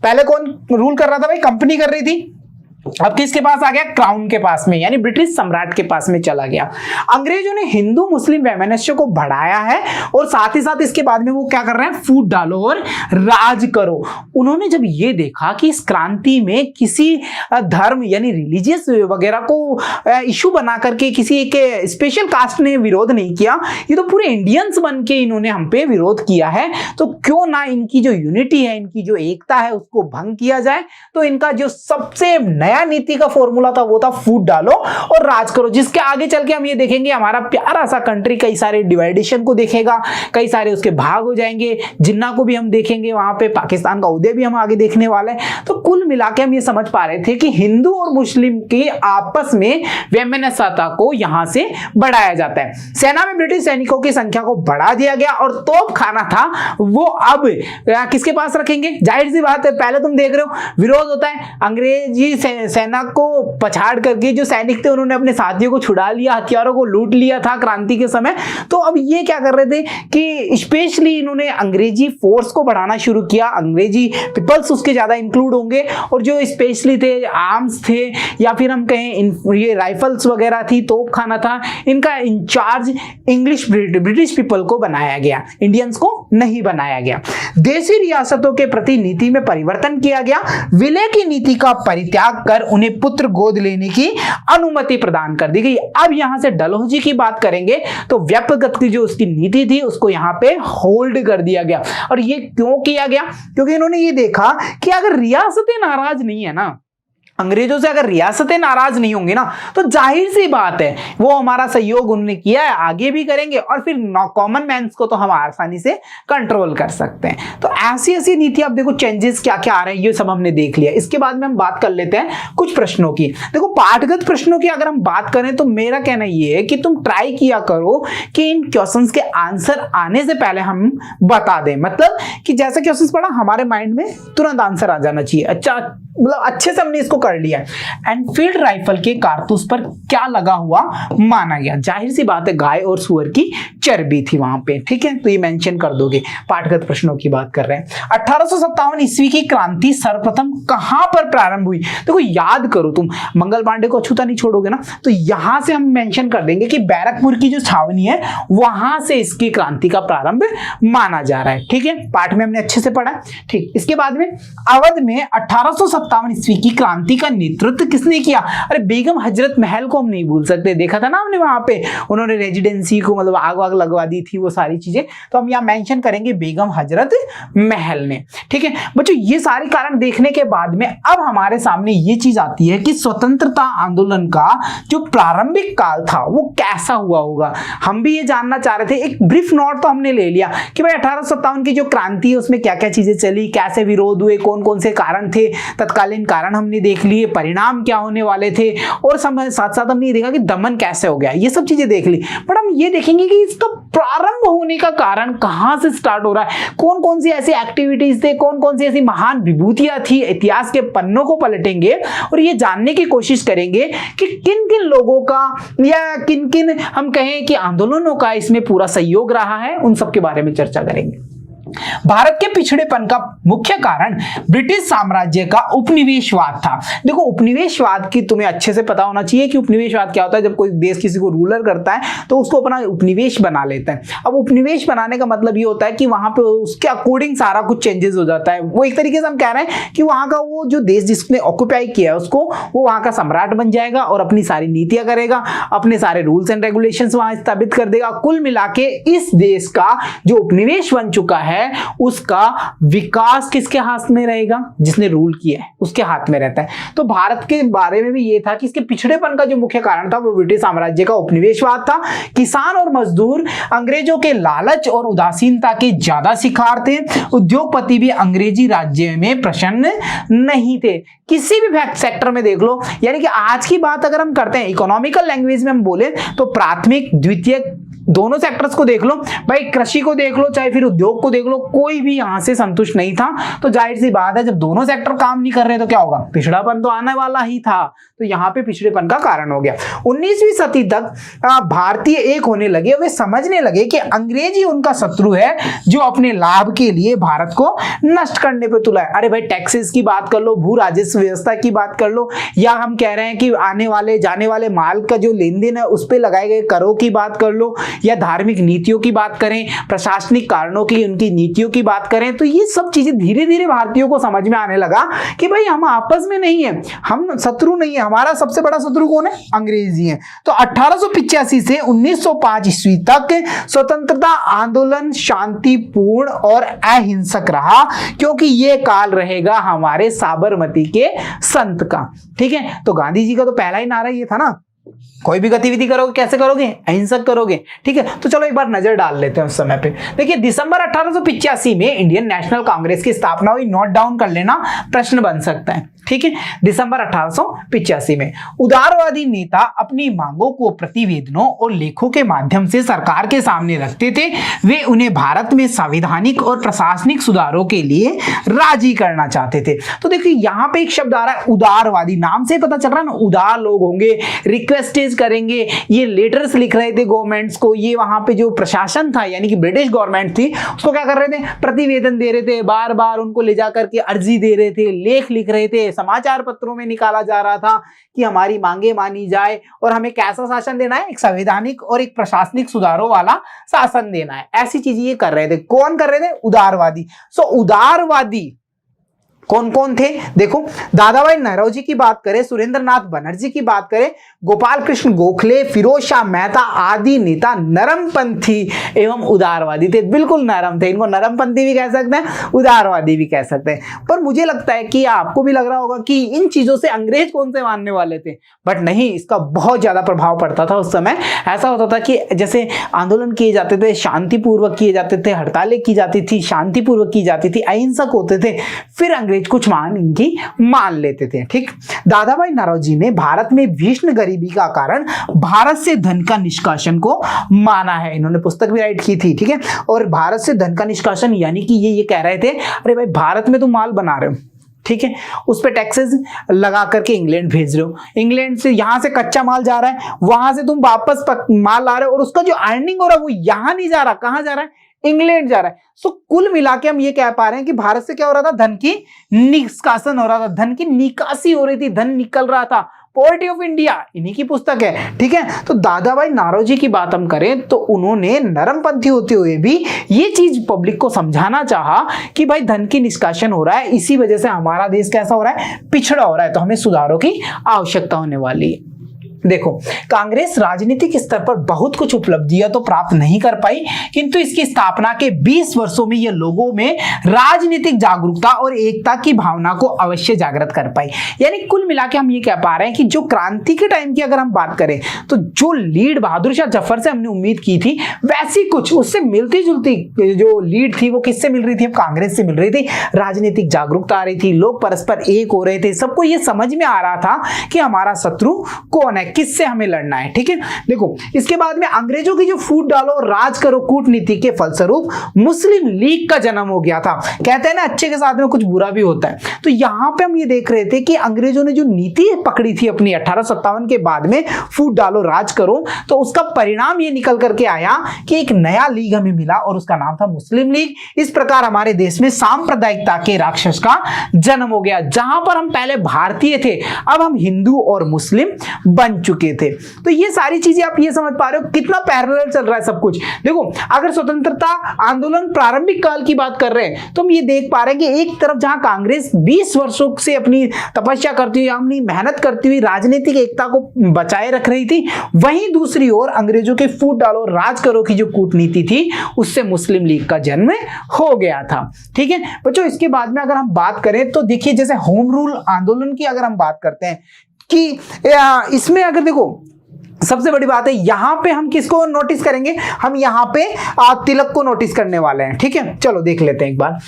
Speaker 1: पहले कौन रूल कर रहा था भाई? कंपनी कर रही थी। अब किसके पास आ गया? क्राउन के पास में, यानी ब्रिटिश सम्राट के पास में चला गया। अंग्रेजों ने हिंदू मुस्लिम वैमनस्य को बढ़ाया है और साथ ही साथ इसके बाद में वो क्या कर रहे हैं? फूट डालो और राज करो। उन्होंने जब ये देखा कि इस क्रांति में किसी धर्म यानी रिलीजियस वगैरह को इशू बना करके किसी एक स्पेशल कास्ट ने विरोध नहीं किया, ये तो पूरे इंडियंस बन के इन्होंने हम पे विरोध किया है, तो क्यों ना इनकी जो यूनिटी है, इनकी जो एकता है उसको भंग किया जाए। तो इनका जो सबसे नया नीति का फॉर्मूला था वो था फूट डालो और राज करो, जिसके आगे चल के हम ये देखेंगे हमारा प्यारा सा कंट्री कई सारे डिवाइडेशन को देखेगा, कई सारे उसके भाग हो जाएंगे, जिन्ना को भी हम देखेंगे, वहां पे पाकिस्तान का उदय भी हम आगे देखने वाले हैं। तो कुल मिला के हम ये समझ पा रहे थे कि हिंदू और मुस्लिम के आपस में वैमनस्यता को यहां से बढ़ाया जाता है। सेना में ब्रिटिश सैनिकों की संख्या को बढ़ा दिया गया और तोप खाना था वो अब किसके पास रखेंगे? जाहिर सी बात है, पहले तुम देख रहे हो विरोध होता है, अंग्रेजी सेना को पछाड़ करके जो सैनिक थे उन्होंने अपने साथियों को छुड़ा लिया, हथियारों को लूट लिया था क्रांति के समय। तो अब ये क्या कर रहे थे कि स्पेशली इन्होंने अंग्रेजी फोर्स को बढ़ाना शुरू किया, अंग्रेजी पीपल्स उसके ज्यादा इंक्लूड होंगे, और जो स्पेशली थे आर्म्स थे या फिर हम कहें ये राइफल्स वगैरह थी, तोप खाना था, इनका इंचार्ज इंग्लिश ब्रिटिश पीपल को बनाया गया, इंडियंस को नहीं बनाया गया। देशी रियासतों के प्रति नीति में परिवर्तन किया गया, विलय की नीति का परित्याग कर उन्हें पुत्र गोद लेने की अनुमति प्रदान कर दी गई। अब यहां से डलहौजी की बात करेंगे तो व्यापक की जो उसकी नीति थी उसको यहां पे होल्ड कर दिया गया। और ये क्यों किया गया? क्योंकि इन्होंने ये देखा कि अगर रियासतें नाराज नहीं है ना, अंग्रेजों से अगर रियासतें नाराज नहीं होंगी ना, तो जाहिर सी बात है वो हमारा सहयोग उन्होंने किया है, आगे भी करेंगे, और फिर कॉमन मैन को तो हम आसानी से कंट्रोल कर सकते हैं। तो ऐसी ऐसी नीति, अब देखो चेंजेस क्या क्या आ रहे हैं ये सब हमने देख लिया। इसके बाद में हम बात कर लेते हैं कुछ प्रश्नों की। देखो पाठगत प्रश्नों की अगर हम बात करें तो मेरा कहना ये है कि तुम ट्राई किया करो कि इन क्वेश्चंस के आंसर आने से पहले हम बता दें, मतलब कि जैसे क्वेश्चंस पढ़ा हमारे माइंड में तुरंत आंसर आ जाना चाहिए। अच्छा, मतलब अच्छे से हमने इसको कर लिया। एनफील्ड राइफल के कारतूस पर क्या लगा हुआ माना गया? जाहिर सी बात है गाय और सुअर की चर्बी थी वहां पे, ठीक है, तो ये मेंशन कर दोगे। पाठगत प्रश्नों की बात कर रहे हैं। 1857 ईस्वी की क्रांति सर्वप्रथम कहां पर प्रारंभ हुई? देखो याद करो, तुम मंगल पांडे को अछूता नहीं छोड़ोगे ना, तो यहां से हम मेंशन कर देंगे कि बैरकपुर की जो छावनी है वहां से इसकी क्रांति का प्रारंभ माना जा रहा है, ठीक है, पाठ में हमने अच्छे से पढ़ा, ठीक। इसके बाद में अवध में 1857 ईस्वी की क्रांति का नेतृत्व किसने किया? अरे बेगम हजरत महल को हम नहीं भूल सकते, देखा था ना हमने वहां पे, उन्होंने रेजिडेंसी को मतलब आग वाग लगवा दी थी, वो सारी चीजें, तो हम यहाँ मेंशन करेंगे बेगम हजरत महल ने, ठीक है बच्चों। ये सारे कारण देखने के बाद में अब हमारे सामने ये चीज आती है कि स्वतंत्रता आंदोलन का जो प्रारंभिक काल था वो कैसा हुआ होगा, हम भी ये जानना चाह रहे थे। एक ब्रीफ नोट तो हमने ले लिया कि भाई 1857 की जो क्रांति है उसमें क्या क्या चीजें चली, कैसे विरोध हुए, कौन कौन से कारण थे, तत्कालीन कारण हमने देख लिए, परिणाम क्या होने वाले थे, और साथ साथ हमने देखा कि दमन कैसे हो गया, ये सब चीजें देख ली। बट हम ये देखेंगे कि इसका प्रारंभ होने का कारण कहां से स्टार्ट हो रहा है, कौन कौन सी ऐसी एक्टिविटीज थे, कौन कौन सी ऐसी महान विभूतियां थी, इतिहास के पन्नों को पलटेंगे और ये जानने की कोशिश करेंगे कि किन किन लोगों का या किन किन हम कहें कि आंदोलनों का इसमें पूरा सहयोग रहा है, उन सब के बारे में चर्चा करेंगे। भारत के पिछड़ेपन का मुख्य कारण ब्रिटिश साम्राज्य का उपनिवेशवाद था। देखो उपनिवेशवाद की तुम्हें अच्छे से पता होना चाहिए कि उपनिवेशवाद क्या होता है। जब कोई देश किसी को रूलर करता है तो उसको अपना उपनिवेश बना लेता है। अब उपनिवेश बनाने का मतलब ये होता है कि वहां पे उसके अकॉर्डिंग सारा कुछ चेंजेस हो जाता है। वो एक तरीके से हम कह रहे हैं कि वहां का वो जो देश जिसने ऑक्युपाई किया है उसको वो वहां का सम्राट बन जाएगा और अपनी सारी नीतियां करेगा, अपने सारे रूल्स एंड रेगुलेशंस वहां स्थापित कर देगा। कुल मिला के इस देश का जो उपनिवेश बन चुका है उसका विकास किसके हाथ में रहेगा? जिसने रूल किया है उसके हाथ में रहता है। तो भारत के बारे में भी ये था कि इसके पिछड़ेपन का जो मुख्य कारण था वो ब्रिटिश साम्राज्य का उपनिवेशवाद था। किसान और मजदूर अंग्रेजों के लालच और उदासीनता के ज्यादा शिकार थे। उद्योगपति भी अंग्रेजी राज्य में प्रसन्न नहीं थे। किसी भी सेक्टर में देख लो, यानी कि आज की बात अगर हम करते हैं इकोनॉमिकल लैंग्वेज में हम बोले तो प्राथमिक द्वितीयक दोनों सेक्टर्स को देख लो भाई, कृषि को देख लो चाहे फिर उद्योग को देख लो, कोई भी यहां से संतुष्ट नहीं था। तो जाहिर सी बात है जब दोनों सेक्टर काम नहीं कर रहे तो क्या होगा? पिछड़ापन तो आने वाला ही था। तो यहां पे पिछड़ेपन का कारण हो गया। 19वीं सदी तक भारतीय एक होने लगे, वे समझने लगे कि अंग्रेजी उनका शत्रु है जो अपने लाभ के लिए भारत को नष्ट करने पे तुला है। अरे भाई टैक्सेस की बात कर लो, भू राजस्व व्यवस्था की बात कर लो, या हम कह रहे हैं कि आने वाले जाने वाले माल का जो लेन देन है उस पर लगाए गए करों की बात कर लो, या धार्मिक नीतियों की बात करें, प्रशासनिक कारणों की उनकी नीतियों की बात करें, तो ये सब चीजें धीरे धीरे भारतीयों को समझ में आने लगा कि भाई हम आपस में नहीं है, हम शत्रु नहीं है, हमारा सबसे बड़ा शत्रु कौन है? अंग्रेजी है। तो 1885 से 1905 ईस्वी तक स्वतंत्रता आंदोलन शांतिपूर्ण और अहिंसक रहा, क्योंकि यह काल रहेगा हमारे साबरमती के संत का। ठीक है, तो गांधी जी का तो पहला ही नारा ये था ना, कोई भी गतिविधि करोगे कैसे करोगे? अहिंसक करोगे। ठीक है, तो चलो एक बार नजर डाल लेते हैं उस समय पे। देखिए दिसंबर 1885 में इंडियन नेशनल कांग्रेस की स्थापना हुई। नोट डाउन कर लेना, प्रश्न बन सकता है। ठीक है, दिसंबर 1885 में। उदारवादी नेता अपनी मांगों को प्रतिवेदनों और लेखों के माध्यम से सरकार के सामने रखते थे। वे उन्हें भारत में संवैधानिक और प्रशासनिक सुधारों के लिए राजी करना चाहते थे। तो देखिए यहां पे एक शब्द आ रहा है उदारवादी, नाम से पता चल रहा है ना, उदार लोग होंगे, रिक्वेस्टेज करेंगे, ये लेटर्स लिख रहे थे गवर्नमेंट्स को, ये वहां पे जो प्रशासन था यानी कि ब्रिटिश गवर्नमेंट थी उसको क्या कर रहे थे, प्रतिवेदन दे रहे थे, बार बार उनको ले जाकर के अर्जी दे रहे थे, लेख लिख रहे थे, समाचार पत्रों में निकाला जा रहा था कि हमारी मांगे मानी जाए और हमें कैसा शासन देना है, एक संवैधानिक और एक प्रशासनिक सुधारों वाला शासन देना है। ऐसी चीजें ये कर रहे थे। कौन कर रहे थे? उदारवादी। सो उदारवादी कौन कौन थे? देखो, दादा भाई नौरोजी की बात करें, सुरेंद्र नाथ बनर्जी की बात करें, गोपाल कृष्ण गोखले, फिरोज शाह मेहता आदि नेता नरमपंथी एवं उदारवादी थे। बिल्कुल नरम थे, इनको नरमपंथी भी कह सकते हैं, उदारवादी भी कह सकते हैं। पर मुझे लगता है कि आपको भी लग रहा होगा कि इन चीजों से अंग्रेज कौन से मानने वाले थे, बट नहीं, इसका बहुत ज्यादा प्रभाव पड़ता था उस समय। ऐसा होता था कि जैसे आंदोलन किए जाते थे, शांतिपूर्वक किए जाते थे, हड़तालें की जाती थी, शांतिपूर्वक की जाती थी, अहिंसक होते थे, फिर अंग्रेज कुछ मान लेते थे। ठीक, दादा भाई नौरोजी ने भारत में भीषण गरीबी का कारण भारत से धन का निष्कासन को माना है। इन्होंने पुस्तक भी राइट की थी, ठीक है। और भारत से धन का निष्कासन यानी कि ये कह रहे थे, अरे भाई भारत में तुम माल बना रहे हो, ठीक है, उस पे टैक्सेस लगा करके इंग्लैंड भेज रहे हो, इंग्लैंड से यहां से कच्चा माल जा रहा है, वहां से तुम वापस माल ला रहे हो और उसका जो अर्निंग हो रहा है वो यहां नहीं जा रहा, कहां जा रहा है? इंग्लैंड जा रहा है। सो कुल मिला के हम ये कह पा रहे हैं कि भारत से क्या हो रहा था? धन की निष्कासन हो रहा था, धन की निकासी हो रही थी, धन निकल रहा था। पॉवर्टी ऑफ इंडिया इन्हीं की पुस्तक है, ठीक है। तो दादा भाई नौरोजी की बात हम करें तो उन्होंने नरमपंथी होते हुए भी ये चीज पब्लिक को समझाना चाहा कि भाई धन की निष्कासन हो रहा है, इसी वजह से हमारा देश कैसा हो रहा है? पिछड़ा हो रहा है, तो हमें सुधारों की आवश्यकता होने वाली है। देखो, कांग्रेस राजनीतिक स्तर पर बहुत कुछ उपलब्धियां तो प्राप्त नहीं कर पाई, किंतु इसकी स्थापना के 20 वर्षों में यह लोगों में राजनीतिक जागरूकता और एकता की भावना को अवश्य जागृत कर पाई। यानी कुल मिला के हम ये कह पा रहे हैं कि जो क्रांति के टाइम की अगर हम बात करें तो जो लीड बहादुर शाह जफर से हमने उम्मीद की थी, वैसी कुछ उससे मिलती जुलती जो लीड थी वो किससे मिल रही थी? कांग्रेस से मिल रही थी। राजनीतिक जागरूकता आ रही थी, लोग परस्पर एक हो रहे थे, सबको ये समझ में आ रहा था कि हमारा शत्रु कौन है, किससे हमें लड़ना है, ठीक है। देखो, इसके बाद में अंग्रेजों की जो फूट डालो राज करो कूटनीति के फलस्वरूप मुस्लिम लीग का जन्म हो गया था। कहते हैं ना, अच्छे के साथ में कुछ बुरा भी होता है। तो यहां पे हम ये देख रहे थे कि अंग्रेजों ने जो नीति पकड़ी थी अपनी 1857 के बाद में, फूट डालो राज करो, तो उसका परिणाम ये निकल करके आया कि एक नया लीग हमें मिला और उसका नाम था मुस्लिम लीग। इस प्रकार हमारे देश में सांप्रदायिकता के राक्षस का जन्म हो गया। जहां पर हम पहले भारतीय थे, अब हम हिंदू और मुस्लिम बन चुके थे। तो ये सारी चीजें आप ये समझ पा रहे हो कितना पैरेलल चल रहा है सब कुछ। देखो, अगर स्वतंत्रता आंदोलन प्रारंभिक काल की बात कर रहे हैं तो हम ये देख पा रहे हैं कि एक तरफ जहां कांग्रेस 20 वर्षों से अपनी तपस्या करती हुई, अपनी मेहनत करती हुई राजनीतिक एकता को बचाए रख रही थी, वहीं दूसरी ओर अंग्रेजों के फूट डालो राज करो की जो कूटनीति थी उससे मुस्लिम लीग का जन्म हो गया था, ठीक है बच्चों। इसके बाद में अगर हम बात करें तो देखिए, जैसे होम रूल आंदोलन की अगर हम बात करते हैं कि इसमें अगर देखो, सबसे बड़ी बात है यहां पे हम किसको नोटिस करेंगे? हम यहां पे तिलक को नोटिस करने वाले हैं, ठीक है। चलो देख लेते हैं एक बार।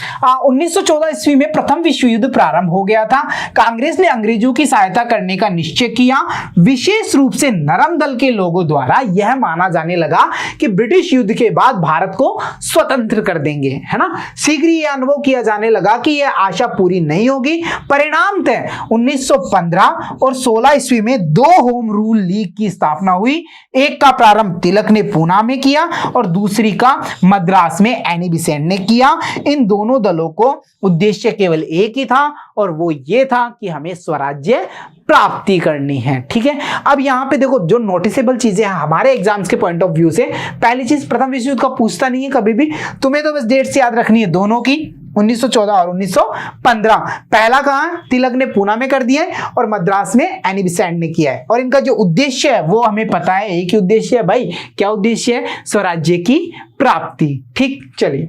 Speaker 1: 1914 ईस्वी में प्रथम विश्व युद्ध प्रारंभ हो गया था। कांग्रेस ने अंग्रेजों की सहायता करने का निश्चय किया। विशेष रूप से नरम दल के लोगों द्वारा यह माना जाने लगा कि ब्रिटिश युद्ध के बाद भारत को स्वतंत्र कर देंगे, है ना। शीघ्र यह अनुभव किया जाने लगा कि यह आशा पूरी नहीं होगी। परिणामतः 1915 और 16 ईस्वी में 2 होम रूल लीग की स्थापना हुई। एक का प्रारंभ तिलक ने पूना में किया और दूसरी का मद्रास में एनी बेसेंट ने किया। इन दोनों दलों को उद्देश्य केवल एक ही था और वो ये था कि हमें स्वराज्य प्राप्ति करनी है, ठीक है। अब यहां पे देखो, जो नोटिसेबल चीजें हैं हमारे एग्जाम्स के पॉइंट ऑफ व्यू से, पहली चीज प्रथम विश्व युद्ध का पूछता नहीं है कभी भी, तुम्हें तो बस डेट्स याद रखनी है दोनों की, 1914 और 1915। पहला कहां? तिलक ने पूना में कर दिया है और मद्रास में एनी बेसेंट ने किया है। और इनका जो उद्देश्य है वो हमें पता है, एक ही उद्देश्य है भाई। क्या उद्देश्य है? स्वराज्य की प्राप्ति, ठीक। चलिए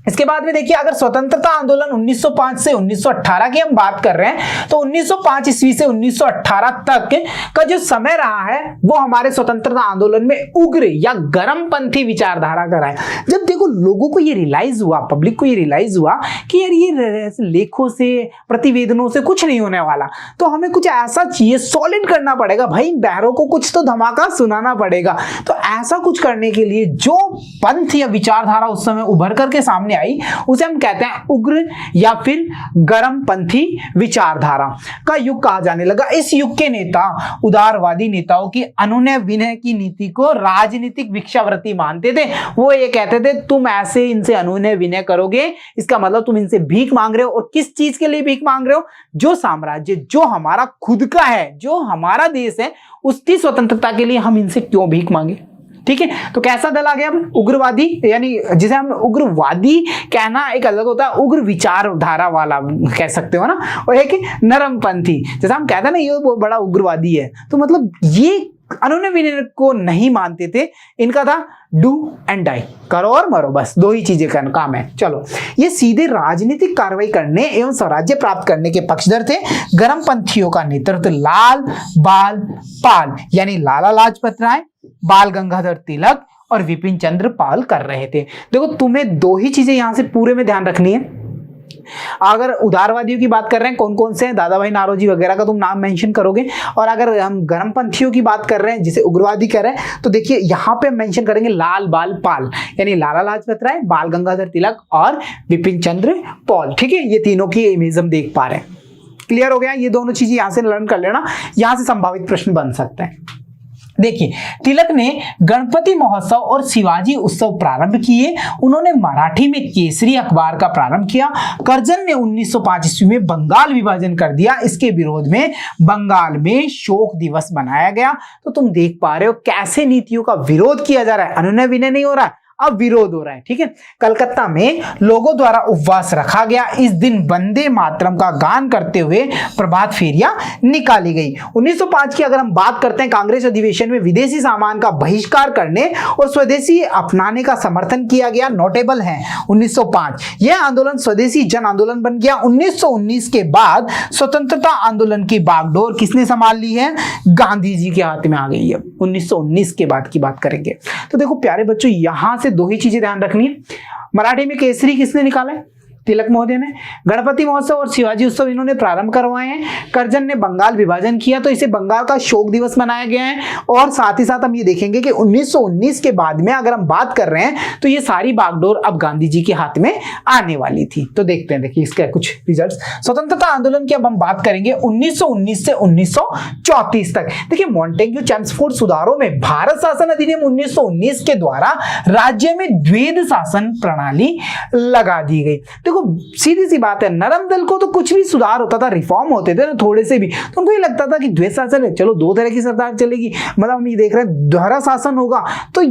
Speaker 1: इसके बाद में देखिए, अगर स्वतंत्रता आंदोलन 1905 से 1918 की हम बात कर रहे हैं तो 1905 ईस्वी से 1918 तक का जो समय रहा है वो हमारे स्वतंत्रता आंदोलन में उग्र या गर्मपंथी विचारधारा का रहा है। जब देखो लोगों को ये रियलाइज हुआ, पब्लिक को ये रियलाइज हुआ कि यार ये लेखों से, प्रतिवेदनों से कुछ नहीं होने वाला, तो हमें कुछ ऐसा चाहिए, सॉलिड करना पड़ेगा भाई, बहरों को कुछ तो धमाका सुनाना पड़ेगा। तो ऐसा कुछ करने के लिए जो पंथ या विचारधारा उस समय उभर करके सामने आई उसे हम कहते हैं उग्र या फिर गर्मपंथी विचारधारा का युग कहा जाने लगा। इस युग के नेता उदारवादी नेताओं की अनुनय विनय की नीति को राजनीतिक भिक्षावृत्ति मानते थे। वो ये कहते थे तुम ऐसे इनसे अनुनय विनय करोगे, इसका मतलब तुम इनसे भीख मांग रहे हो। और किस चीज के लिए भीख मांग रहे हो? जो साम्राज्य, जो हमारा खुद का है, जो हमारा देश है, उसकी स्वतंत्रता के लिए हम इनसे क्यों भीख मांगे। ठीक है, तो कैसा दल आ गया? अब उग्रवादी, यानी जिसे हम उग्रवादी कहना एक अलग होता है, उग्र विचारधारा वाला कह सकते हो ना, और एक नरमपंथी, जैसे हम कहते हैं ना ये बड़ा उग्रवादी है, तो मतलब ये अनुनय विनय को नहीं मानते थे। इनका था डू एंड डाई, करो और मरो, बस दो ही चीजें का काम है। चलो, ये सीधे राजनीतिक कार्रवाई करने एवं स्वराज्य प्राप्त करने के पक्षधर थे। गर्मपंथियों का नेतृत्व लाल बाल पाल यानी लाला लाजपत राय, बाल गंगाधर तिलक और विपिन चंद्र पाल कर रहे थे। देखो, तुम्हें दो ही चीजें यहां से पूरे में ध्यान रखनी है। अगर उदारवादियों की बात कर रहे हैं, कौन कौन से हैं, दादा भाई नारोजी वगैरह का तुम नाम मेंशन करोगे। और अगर हम गर्मपंथियों की बात कर रहे हैं, जिसे उग्रवादी कह रहे हैं, तो देखिए यहां पे मेंशन करेंगे लाल बाल पाल, यानी लाला लाजपत राय, बाल गंगाधर तिलक और विपिन चंद्र पाल। ठीक है, ये तीनों की इमेज हम देख पा रहे हैं। क्लियर हो गया? ये दोनों चीजें यहां से लर्न कर लेना, यहां से संभावित प्रश्न बन सकते हैं। देखिए, तिलक ने गणपति महोत्सव और शिवाजी उत्सव प्रारंभ किए। उन्होंने मराठी में केसरी अखबार का प्रारंभ किया। कर्जन ने 1905 ईस्वी में बंगाल विभाजन कर दिया। इसके विरोध में बंगाल में शोक दिवस मनाया गया। तो तुम देख पा रहे हो कैसे नीतियों का विरोध किया जा रहा है, अनुनय विनय नहीं हो रहा है, अब विरोध हो रहा है। ठीक है, कलकत्ता में लोगों द्वारा उपवास रखा गया। इस दिन वंदे मातरम का गान करते हुए प्रभात फेरियां निकाली गई। 1905 की अगर हम बात करते हैं, कांग्रेस अधिवेशन में विदेशी सामान का बहिष्कार करने और स्वदेशी अपनाने का समर्थन किया गया। नोटेबल है 1905 यह आंदोलन स्वदेशी जन आंदोलन बन गया। 1919 के बाद स्वतंत्रता आंदोलन की बागडोर किसने संभाल ली है? गांधी जी के हाथ में आ गई है। 1919 के बाद की बात करेंगे तो देखो प्यारे बच्चों, यहां से दो ही चीजें ध्यान रखनी है। मराठी में केसरी किसने निकाला है? तिलक महोदय ने। गणपति महोत्सव और शिवाजी उत्सव इन्होंने प्रारंभ करवाए हैं। कर्जन ने बंगाल विभाजन किया, तो इसे बंगाल का शोक दिवस मनाया गया है। और साथ ही साथ हम ये देखेंगे कि 1919 के बाद में अगर हम बात कर रहे हैं तो ये सारी बागडोर अब गांधी जी के हाथ में आने वाली थी। तो देखते हैं, देखिए इसके कुछ रिजल्ट्स। स्वतंत्रता आंदोलन की अब हम बात करेंगे 1919 से 1934 तक। देखिए, मॉन्टेग्यू चेम्सफोर्ड सुधारों में भारत शासन अधिनियम 1919 के द्वारा राज्य में द्वैध शासन प्रणाली लगा दी गई। सीधी सी बात है, नरम दल को तो कुछ भी सुधार होता था, रिफॉर्म होते थे ना थोड़े से भी, तो उनको ये लगता था कि द्वैध शासन है, चलो दो तरह की सरकार चलेगी, मतलब हम ये देख रहे हैं दोहरा शासन होगा, तो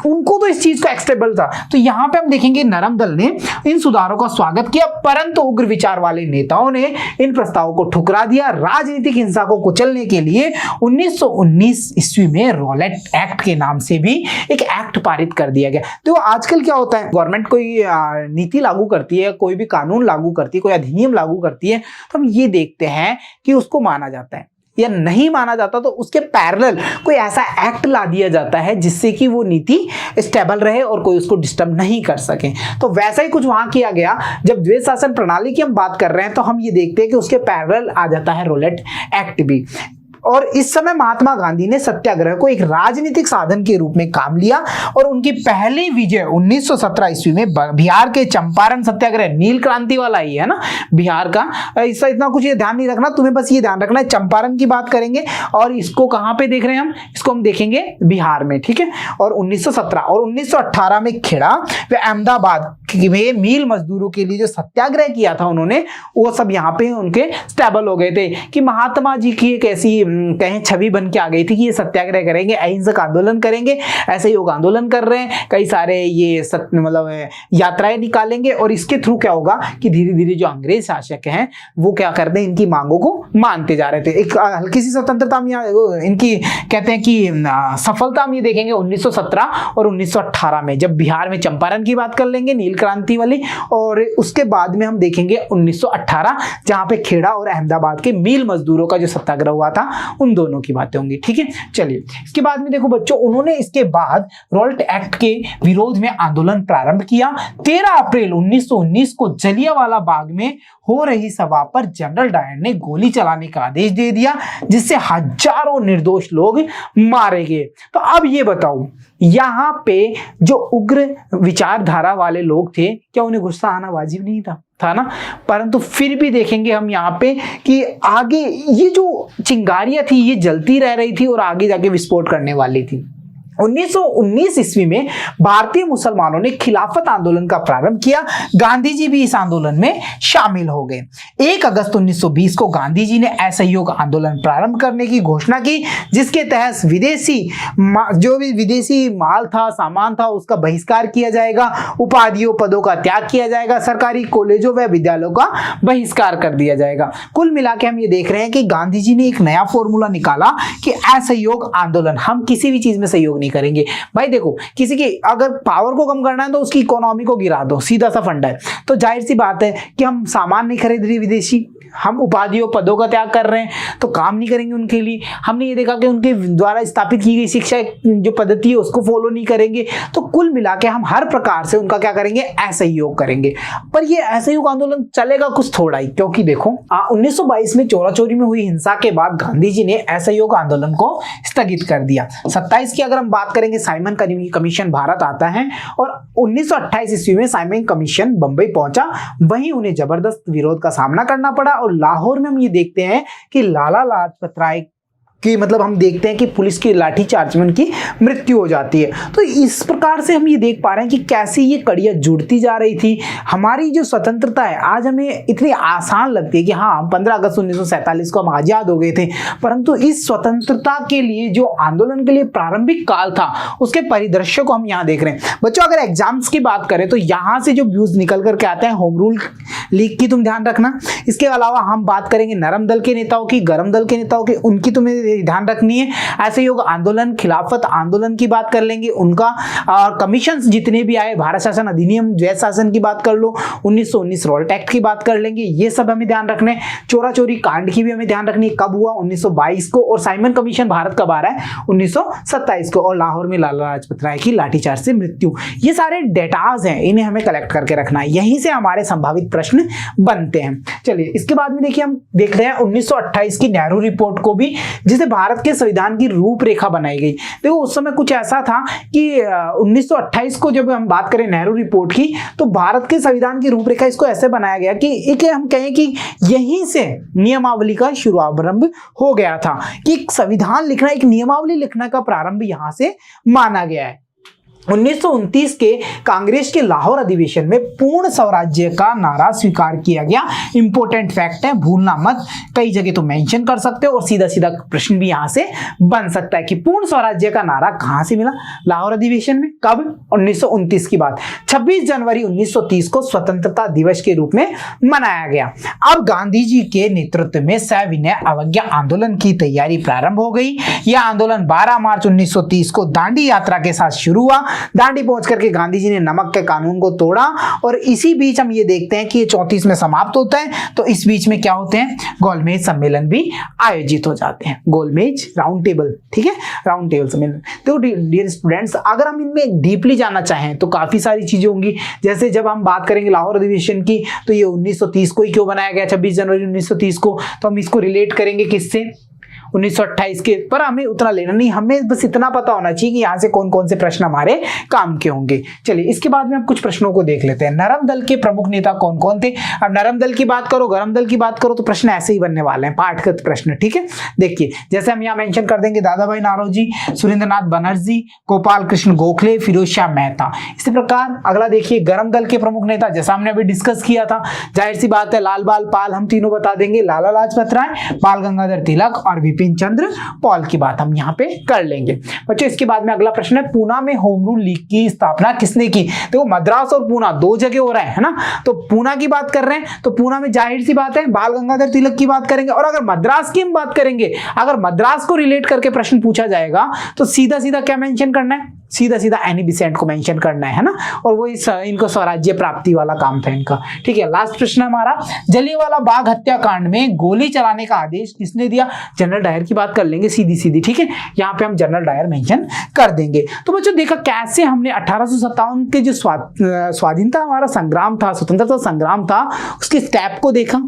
Speaker 1: उनको तो इस चीज का एक्सेप्टेबल था। तो यहां पे हम देखेंगे नरम दल ने इन सुधारों का स्वागत किया, परंतु उग्र विचार वाले नेताओं ने इन प्रस्तावों को ठुकरा दिया। राजनीतिक हिंसा को कुचलने के लिए 1919 ईस्वी में रॉलेट एक्ट के नाम से भी एक एक्ट पारित कर दिया गया। तो आजकल क्या होता है, गवर्नमेंट कोई नीति लागू करती है, कोई भी कानून लागू करती है, कोई अधिनियम लागू करती है, तो हम ये देखते हैं कि उसको माना जाता है या नहीं माना जाता, तो उसके पैरेलल कोई ऐसा एक्ट ला दिया जाता है जिससे कि वो नीति स्टेबल रहे और कोई उसको डिस्टर्ब नहीं कर सके। तो वैसा ही कुछ वहां किया गया। जब द्वैध शासन प्रणाली की हम बात कर रहे हैं तो हम ये देखते हैं कि उसके पैरेलल आ जाता है रॉलेट एक्ट भी। और इस समय महात्मा गांधी ने सत्याग्रह को एक राजनीतिक साधन के रूप में काम लिया और उनकी पहली विजय 1917 ईस्वी में बिहार के चंपारण सत्याग्रह, नील क्रांति वाला ही है ना बिहार का, इसका इतना कुछ ये ध्यान नहीं रखना, तुम्हें बस ये ध्यान रखना है चंपारण की बात करेंगे और इसको कहां पे देख रहे हैं हम, इसको हम देखेंगे बिहार में। ठीक है, और 1917 और 1918 में खेड़ा व अहमदाबाद में मील मजदूरों के लिए जो सत्याग्रह किया था उन्होंने, वो सब यहाँ पे उनके स्टेबल हो गए थे कि महात्मा जी की एक ऐसी कहीं छवि बन के आ गई थी कि ये सत्याग्रह करेंगे, अहिंसक आंदोलन करेंगे, ऐसे योग आंदोलन कर रहे हैं, कई सारे ये मतलब यात्राएं निकालेंगे और इसके थ्रू क्या होगा कि धीरे धीरे जो अंग्रेज शासक हैं वो क्या कर रहे हैं, इनकी मांगों को मानते जा रहे थे। एक हल्की सी स्वतंत्रता हम इनकी कहते हैं कि सफलता हम ये देखेंगे 1917 और 1918 में, जब बिहार में चंपारण की बात कर लेंगे, नील क्रांति वाली, और उसके बाद में हम देखेंगे 1918 जहां पे खेड़ा और अहमदाबाद के मील मजदूरों का जो सत्याग्रह हुआ था, उन दोनों की बातें होंगी। ठीक है, चलिए इसके बाद में देखो बच्चों, उन्होंने इसके बाद रॉल्ट एक्ट के विरोध में आंदोलन प्रारंभ किया। 13 अप्रैल 1919 को जलियांवाला बाग में हो रही सभा पर जनरल डायर ने गोली चलाने का आदेश दे दिया, जिससे हजारों निर्दोष लोग मारे गए। तो अब ये बताओ, यहां पे जो उग्र विचारधारा वाले लोग थे, क्या उन्हें गुस्सा आना वाजिब नहीं था ना? परंतु फिर भी देखेंगे हम यहाँ पे कि आगे ये जो चिंगारियां थी ये जलती रह रही थी और आगे जाके विस्फोट करने वाली थी। 1919 ईस्वी में भारतीय मुसलमानों ने खिलाफत आंदोलन का प्रारंभ किया। गांधी जी भी इस आंदोलन में शामिल हो गए। 1 अगस्त 1920 को गांधी जी ने असहयोग आंदोलन प्रारंभ करने की घोषणा की, जिसके तहत जो भी विदेशी माल था, सामान था, उसका बहिष्कार किया जाएगा, उपाधियों पदों का त्याग किया जाएगा, सरकारी कॉलेजों व विद्यालयों का बहिष्कार कर दिया जाएगा। कुल मिला के हम ये देख रहे हैं कि गांधी जी ने एक नया फॉर्मूला निकाला कि असहयोग आंदोलन, हम किसी भी चीज में सहयोग नहीं करेंगे। भाई देखो, किसी की अगर पावर को कम करना है तो उसकी इकोनॉमी को गिरा दो, सीधा सा फंडा है। तो जाहिर सी बात है कि हम सामान नहीं खरीद रहे विदेशी, हम उपाधियों पदों का त्याग कर रहे हैं, तो काम नहीं करेंगे उनके लिए। हमने ये देखा कि उनके द्वारा स्थापित की गई शिक्षा जो पद्धति है उसको फॉलो नहीं करेंगे। तो कुल मिला के हम हर प्रकार से उनका क्या करेंगे, असहयोग करेंगे। पर ये असहयोग आंदोलन चलेगा कुछ थोड़ा ही, क्योंकि देखो 1922 में चोरा चोरी में हुई हिंसा के बाद गांधी जी ने असहयोग आंदोलन को स्थगित कर दिया। 27 की अगर हम बात करेंगे, साइमन कमीशन भारत आता है और 1928 ईस्वी में साइमन कमीशन बंबई पहुंचा। वहीं उन्हें जबरदस्त विरोध का सामना करना पड़ा और लाहौर में हम ये देखते हैं कि लाला लाजपत राय कि मतलब हम देखते हैं कि पुलिस की लाठीचार्ज में उनकी मृत्यु हो जाती है। तो इस प्रकार से हम ये देख पा रहे हैं कि कैसे ये कड़ियाँ जुड़ती जा रही थी। हमारी जो स्वतंत्रता है आज हमें इतनी आसान लगती है कि हाँ 15 अगस्त 1947 को हम आज़ाद हो गए थे, परंतु इस स्वतंत्रता के लिए जो आंदोलन के लिए प्रारंभिक काल था उसके परिदृश्य को हम यहाँ देख रहे हैं। बच्चों अगर एग्जाम्स की बात करें तो यहाँ से जो व्यूज निकल करके आते हैं, होम रूल लीग की तुम ध्यान रखना। इसके अलावा हम बात करेंगे नरम दल के नेताओं की, गरम दल के नेताओं की, उनकी तुम्हें ध्यान रखनी है। असहयोग आंदोलन, खिलाफत आंदोलन की बात कर लेंगे, उनका कमीशन जितने भी आए, भारत शासन अधिनियम, द्वैध शासन की बात कर लो, 1919 रॉल्ट एक्ट की बात कर लेंगे, ये सब हमें ध्यान रखने। चोरा चोरी कांड की भी हमें ध्यान रखनी है, कब हुआ 1922 को, और साइमन कमीशन भारत कब आ रहा है 1927 को, और लाहौर में लाला लाजपत राय की लाठीचार्ज से मृत्यु। ये सारे डेटाज हैं, इन्हें हमें कलेक्ट करके रखना है, यहीं से हमारे संभावित प्रश्न बनते हैं। चलिए इसके बाद में देखिए हम देख रहे हैं 1928 की नेहरू रिपोर्ट को भी, जिसे भारत के संविधान की रूपरेखा बनाई गई। देखो उस समय कुछ ऐसा था कि 1928 को जब हम बात करें नेहरू रिपोर्ट की, तो भारत के संविधान की रूपरेखा इसको ऐसे बनाया गया कि एक हम कहें कि यहीं से नियमावली का शुभारंभ हो गया था, कि संविधान लिखना, एक नियमावली लिखने का प्रारंभ यहां से माना गया है। 1929 के कांग्रेस के लाहौर अधिवेशन में पूर्ण स्वराज्य का नारा स्वीकार किया गया। इंपॉर्टेंट फैक्ट है, भूलना मत, कई जगह तो मेंशन कर सकते हो और सीधा सीधा प्रश्न भी यहां से बन सकता है कि पूर्ण स्वराज्य का नारा कहां से मिला, लाहौर अधिवेशन में। कब? 1929 की बात। 26 जनवरी 1930 को स्वतंत्रता दिवस के रूप में मनाया गया। अब गांधी जी के नेतृत्व में सविनय अवज्ञा आंदोलन की तैयारी प्रारंभ हो गई। यह आंदोलन 12 मार्च 1930 को दांडी यात्रा के साथ शुरू हुआ। दांडी पहुंच करके गांधी जी ने नमक के कानून को तोड़ा और इसी बीच हम ये देखते हैं कि ये 34 में समाप्त होता है। तो इस बीच में क्या होते हैं, गोलमेज सम्मेलन भी आयोजित हो जाते हैं, गोलमेज राउंड टेबल, ठीक है, राउंड टेबल सम्मेलन। तो डियर स्टूडेंट्स, अगर हम इनमें डीपली जानना चाहें तो काफी सारी चीजें होंगी। जैसे जब हम बात करेंगे लाहौर अधिवेशन की, तो ये 1930 को ही क्यों बनाया गया, 26 जनवरी 1930 को, तो हम इसको रिलेट करेंगे किससे, 1928 के। पर हमें उतना लेना नहीं, हमें बस इतना पता होना चाहिए कि यहाँ से कौन कौन से प्रश्न हमारे काम के होंगे। चलिए इसके बाद में हम कुछ प्रश्नों को देख लेते हैं। नरम दल के प्रमुख नेता कौन कौन थे? अब नरम दल की बात करो, गरम दल की बात करो, तो प्रश्न ऐसे ही बनने वाले हैं, पाठगत प्रश्न, ठीक है। देखिए जैसे हम यहाँ मेंशन कर देंगे दादा भाई नारोजी, सुरेंद्रनाथ बनर्जी, गोपाल कृष्ण गोखले, फिरोज शाह मेहता। इसी प्रकार अगला देखिए, गरम दल के प्रमुख नेता, जैसा हमने अभी डिस्कस किया था, जाहिर सी बात है लाल बाल पाल, हम तीनों बता देंगे, लाला लाजपत राय, बाल गंगाधर तिलक और विपिन चंद्र पॉल की बात हम यहाँ पे कर लेंगे। बच्चों इसके बाद में अगला प्रश्न है, पूना में होम रूल लीग की स्थापना किसने की? देखो मद्रास और पूना दो जगह हो रहा है ना, तो पूना की बात कर रहे हैं, तो पूना में जाहिर सी बात है बाल गंगाधर तिलक की बात करेंगे। और अगर मद्रास की हम बात करेंगे, अगर मद्रास को रिलेट करके प्रश्न पूछा जाएगा तो सीधा सीधा क्या मेंशन करना है, सीधा सीधा एनी बेसेंट को मेंशन करना है ना, और वो इनको स्वराज्य प्राप्ति वाला काम था इनका। ठीक है, लास्ट प्रश्न हमारा, जलियांवाला बाग हत्याकांड में गोली चलाने का आदेश किसने दिया? जनरल डायर की बात कर लेंगे सीधी सीधी। ठीक है, यहाँ पे हम जनरल डायर मेंशन कर देंगे। तो बच्चों देखा कैसे हमने 1857 के जो स्वाधीनता हमारा संग्राम था, स्वतंत्रता संग्राम था, उसके स्टेप को देखा,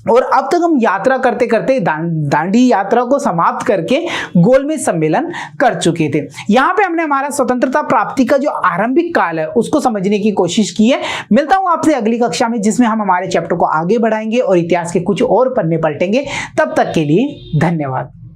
Speaker 1: और अब तक हम यात्रा करते करते दांडी यात्रा को समाप्त करके गोलमेज सम्मेलन कर चुके थे। यहाँ पे हमने हमारा स्वतंत्रता प्राप्ति का जो आरंभिक काल है उसको समझने की कोशिश की है। मिलता हूं आपसे अगली कक्षा में, जिसमें हम हमारे चैप्टर को आगे बढ़ाएंगे और इतिहास के कुछ और पन्ने पलटेंगे। तब तक के लिए धन्यवाद।